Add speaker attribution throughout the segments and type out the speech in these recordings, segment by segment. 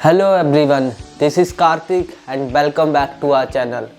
Speaker 1: Hello everyone, this is Karthik and welcome back to our channel.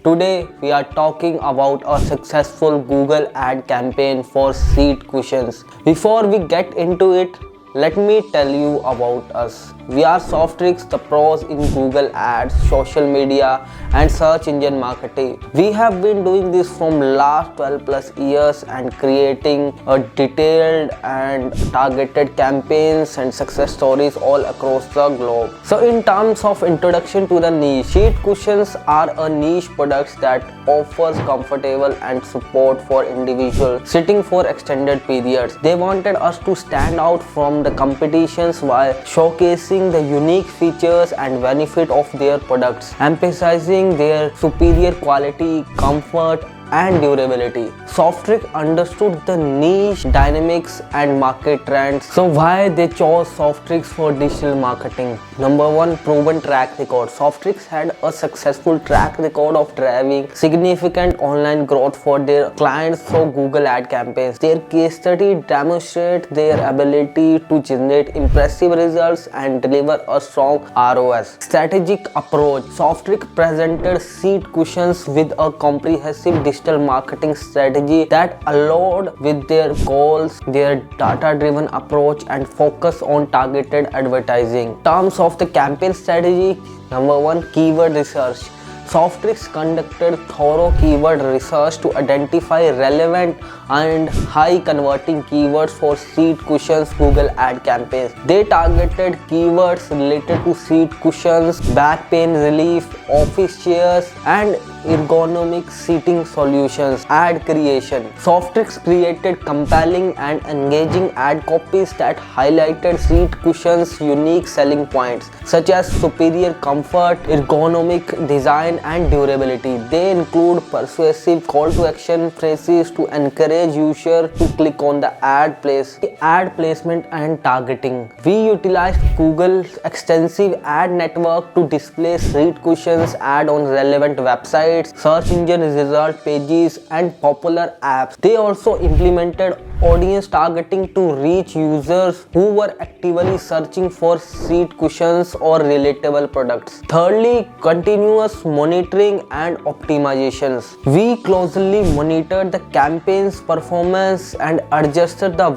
Speaker 1: Today we are talking about a successful Google ad campaign for seat cushions. Before we get into it, let me tell you about us. We are Softrix, the pros in Google Ads, social media and search engine marketing. We have been doing this from last 12 plus years and creating a detailed and targeted campaigns and success stories all across the globe. So in terms of introduction to the niche, seat cushions are a niche product that offers comfortable and support for individuals sitting for extended periods. They wanted us to stand out from the competitions while showcasing the unique features and benefit of their products, emphasizing their superior quality, comfort and durability. Softrix understood the niche dynamics and market trends. So why they chose Softrix for digital marketing? Number one, proven track record. Softrix had a successful track record of driving significant online growth for their clients through Google ad campaigns. Their case study demonstrates their ability to generate impressive results and deliver a strong ROS. Strategic approach. Softrix presented seat cushions with a comprehensive digital marketing strategy that allowed with their goals, their data-driven approach and focus on targeted advertising. In terms of the campaign strategy, number one, keyword research. Softrix conducted thorough keyword research to identify relevant and high converting keywords for seat cushions Google ad campaigns. They targeted keywords related to seat cushions, back pain relief, office chairs and ergonomic seating solutions. Ad creation. Softrix created compelling and engaging ad copies that highlighted seat cushions' unique selling points such as superior comfort, ergonomic design and durability. They include persuasive call to action phrases to encourage users to click on the ad placement and targeting. We utilized Google's extensive ad network to display seat cushions ad on relevant websites, search engine result pages and popular apps. They also implemented audience targeting to reach users who were actively searching for seat cushions or relatable products. Thirdly, continuous monitoring and optimizations. We closely monitored the campaign's performance and adjusted the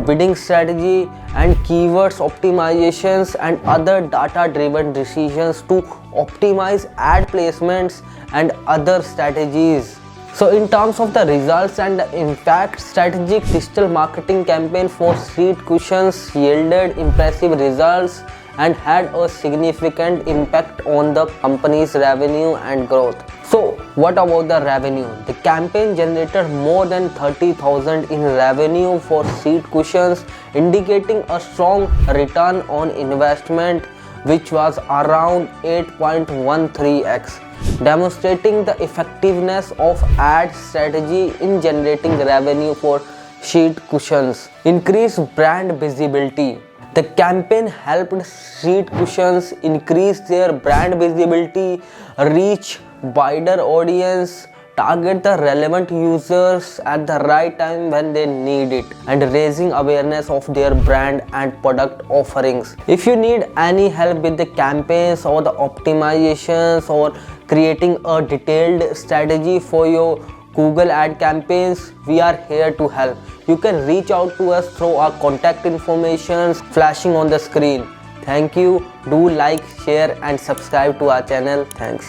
Speaker 1: bidding strategy and keywords optimizations and other data-driven decisions to optimize ad placements and other strategies. So in terms of the results and the impact, strategic digital marketing campaign for seat cushions yielded impressive results and had a significant impact on the company's revenue and growth. So what about the revenue? The campaign generated more than 30,000 in revenue for seat cushions, indicating a strong return on investment which was around 8.13x. Demonstrating the effectiveness of ad strategy in generating revenue for seat cushions. Increase brand visibility. The campaign helped seat cushions increase their brand visibility, reach wider audience, target the relevant users at the right time when they need it, and raising awareness of their brand and product offerings. If you need any help with the campaigns or the optimizations or creating a detailed strategy for your Google ad campaigns, we are here to help. You can reach out to us through our contact information flashing on the screen. Thank you. Do like, share and subscribe to our channel. Thanks.